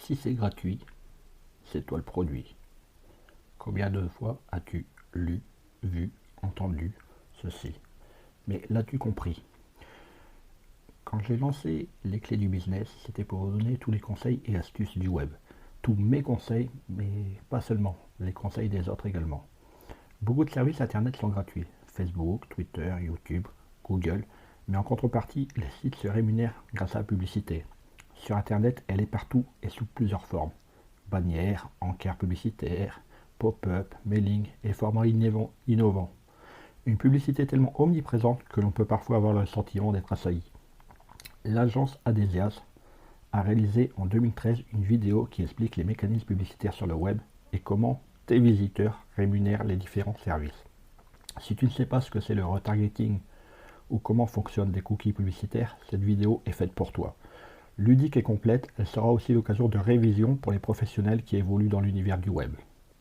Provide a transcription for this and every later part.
Si c'est gratuit, c'est toi le produit. Combien de fois as-tu lu, vu, entendu ceci? Mais l'as-tu compris? Quand j'ai lancé les clés du business, c'était pour vous donner tous les conseils et astuces du web. Tous mes conseils, mais pas seulement, les conseils des autres également. Beaucoup de services internet sont gratuits. Facebook, Twitter, YouTube, Google. Mais en contrepartie, les sites se rémunèrent grâce à la publicité. Sur internet, elle est partout et sous plusieurs formes. Bannières, encarts publicitaires, pop-up, mailing et formats innovants. Une publicité tellement omniprésente que l'on peut parfois avoir le sentiment d'être assailli. L'agence Adesias a réalisé en 2013 une vidéo qui explique les mécanismes publicitaires sur le web et comment tes visiteurs rémunèrent les différents services. Si tu ne sais pas ce que c'est le retargeting ou comment fonctionnent des cookies publicitaires, cette vidéo est faite pour toi. Ludique et complète, elle sera aussi l'occasion de révision pour les professionnels qui évoluent dans l'univers du web.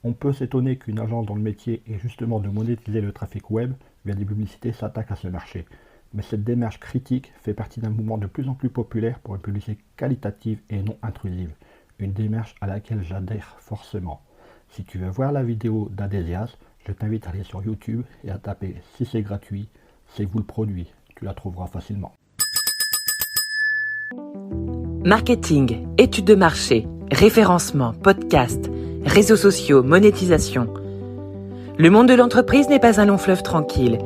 On peut s'étonner qu'une agence dont le métier est justement de monétiser le trafic web via des publicités s'attaque à ce marché. Mais cette démarche critique fait partie d'un mouvement de plus en plus populaire pour une publicité qualitative et non intrusive. Une démarche à laquelle j'adhère forcément. Si tu veux voir la vidéo d'Adesias, je t'invite à aller sur YouTube et à taper « Si c'est gratuit, c'est vous le produit ». Tu la trouveras facilement. Marketing, études de marché, référencement, podcast, réseaux sociaux, monétisation. Le monde de l'entreprise n'est pas un long fleuve tranquille.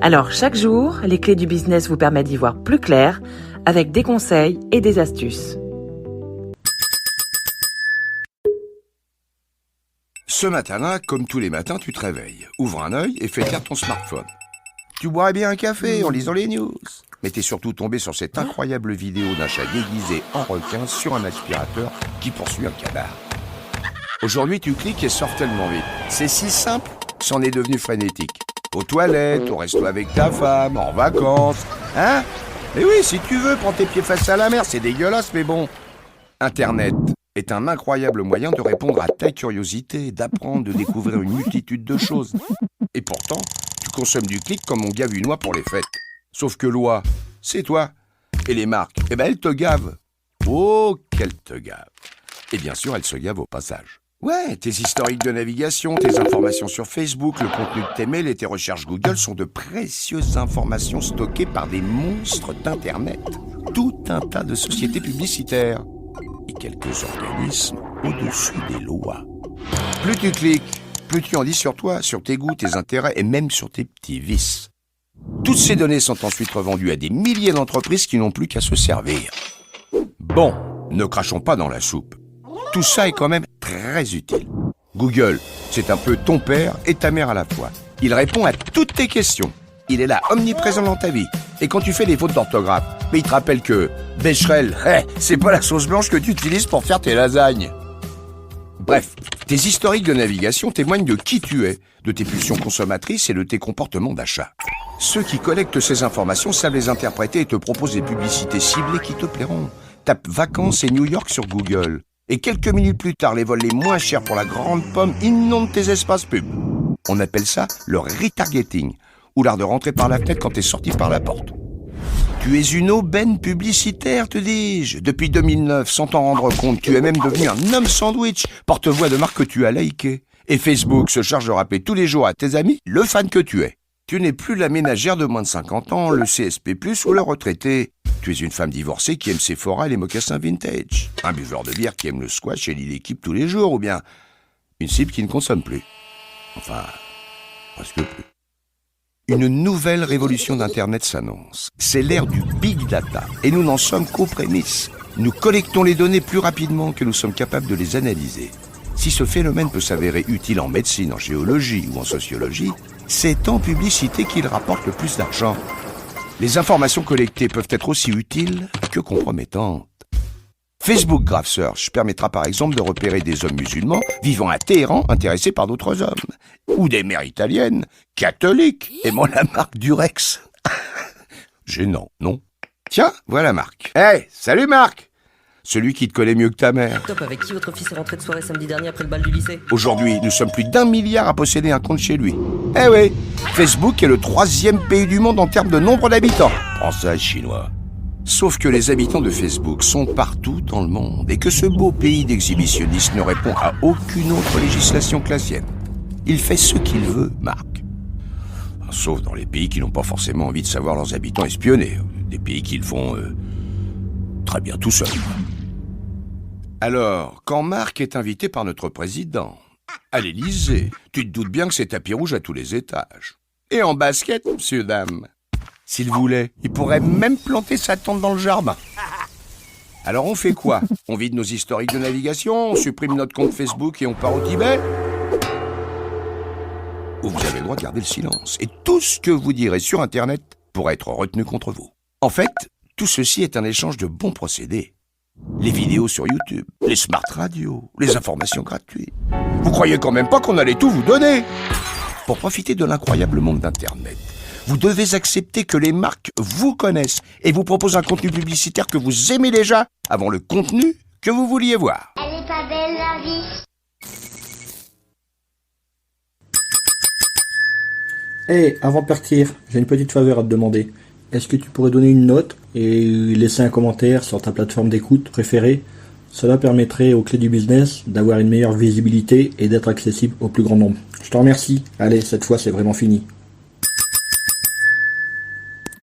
Alors chaque jour, les clés du business vous permettent d'y voir plus clair avec des conseils et des astuces. Ce matin-là, comme tous les matins, tu te réveilles, ouvre un œil et fais taire ton smartphone. Tu boirais bien un café en lisant les news. Mais t'es surtout tombé sur cette incroyable vidéo d'un chat déguisé en requin sur un aspirateur qui poursuit un canard. Aujourd'hui, tu cliques et sors tellement vite. C'est si simple, c'en est devenu frénétique. Aux toilettes, au resto avec ta femme, en vacances. Hein? Mais oui, si tu veux, prends tes pieds face à la mer, c'est dégueulasse, mais bon. Internet est un incroyable moyen de répondre à ta curiosité, d'apprendre, de découvrir une multitude de choses. Et pourtant, tu consommes du clic comme on gave une oie pour les fêtes. Sauf que l'oie, c'est toi. Et les marques, eh ben elles te gavent. Oh, qu'elles te gavent. Et bien sûr, elles se gavent au passage. Ouais, tes historiques de navigation, tes informations sur Facebook, le contenu de tes mails et tes recherches Google sont de précieuses informations stockées par des monstres d'Internet. Tout un tas de sociétés publicitaires. Et quelques organismes au-dessus des lois. Plus tu cliques, plus tu en dis sur toi, sur tes goûts, tes intérêts et même sur tes petits vices. Toutes ces données sont ensuite revendues à des milliers d'entreprises qui n'ont plus qu'à se servir. Bon, ne crachons pas dans la soupe. Tout ça est quand même très utile. Google, c'est un peu ton père et ta mère à la fois. Il répond à toutes tes questions. Il est là, omniprésent dans ta vie. Et quand tu fais des fautes d'orthographe, mais il te rappelle que Becherel, c'est pas la sauce blanche que tu utilises pour faire tes lasagnes. Bref, tes historiques de navigation témoignent de qui tu es, de tes pulsions consommatrices et de tes comportements d'achat. Ceux qui collectent ces informations savent les interpréter et te proposent des publicités ciblées qui te plairont. Tape vacances et New York sur Google. Et quelques minutes plus tard, les vols les moins chers pour la grande pomme inondent tes espaces pubs. On appelle ça le retargeting, ou l'art de rentrer par la fenêtre quand t'es sorti par la porte. Tu es une aubaine publicitaire, te dis-je. Depuis 2009, sans t'en rendre compte, tu es même devenu un homme sandwich, porte-voix de marque que tu as liké. Et Facebook se charge de rappeler tous les jours à tes amis le fan que tu es. Tu n'es plus la ménagère de moins de 50 ans, le CSP+, ou le retraité. Tu es une femme divorcée qui aime Sephora et les mocassins vintage. Un buveur de bière qui aime le squash et lit l'équipe tous les jours, ou bien une cible qui ne consomme plus. Enfin, presque plus. Une nouvelle révolution d'Internet s'annonce. C'est l'ère du big data, et nous n'en sommes qu'aux prémices. Nous collectons les données plus rapidement que nous sommes capables de les analyser. Si ce phénomène peut s'avérer utile en médecine, en géologie ou en sociologie, c'est en publicité qu'il rapporte le plus d'argent. Les informations collectées peuvent être aussi utiles que compromettantes. Facebook Graph Search permettra par exemple de repérer des hommes musulmans vivant à Téhéran intéressés par d'autres hommes. Ou des mères italiennes, catholiques, aimant la marque Durex. Gênant, non? Tiens, voilà Marc. Hey, salut Marc! Celui qui te connaît mieux que ta mère. Top, avec qui votre fils est rentré de soirée samedi dernier après le bal du lycée? Aujourd'hui, nous sommes plus d'1 milliard à posséder un compte chez lui. Eh oui, Facebook est le 3e pays du monde en termes de nombre d'habitants. Prends ça, chinois. Sauf que les habitants de Facebook sont partout dans le monde et que ce beau pays d'exhibitionnistes ne répond à aucune autre législation que la sienne. Il fait ce qu'il veut, Marc. Sauf dans les pays qui n'ont pas forcément envie de savoir leurs habitants espionnés. Des pays qui le font très bien tout seuls. Alors, quand Marc est invité par notre président à l'Élysée, tu te doutes bien que c'est tapis rouge à tous les étages. Et en basket, monsieur, dame. S'il voulait, il pourrait même planter sa tente dans le jardin. Alors on fait quoi? On vide nos historiques de navigation, on supprime notre compte Facebook et on part au Tibet? Ou vous avez le droit de garder le silence. Et tout ce que vous direz sur Internet pourra être retenu contre vous. En fait, tout ceci est un échange de bons procédés. Les vidéos sur YouTube, les smart radios, les informations gratuites. Vous croyez quand même pas qu'on allait tout vous donner? Pour profiter de l'incroyable monde d'Internet, vous devez accepter que les marques vous connaissent et vous proposent un contenu publicitaire que vous aimez déjà avant le contenu que vous vouliez voir. Elle est pas belle la vie. Hey, avant de partir, j'ai une petite faveur à te demander. Est-ce que tu pourrais donner une note et laisser un commentaire sur ta plateforme d'écoute préférée? Cela permettrait aux clés du business d'avoir une meilleure visibilité et d'être accessible au plus grand nombre. Je te remercie. Allez, cette fois c'est vraiment fini.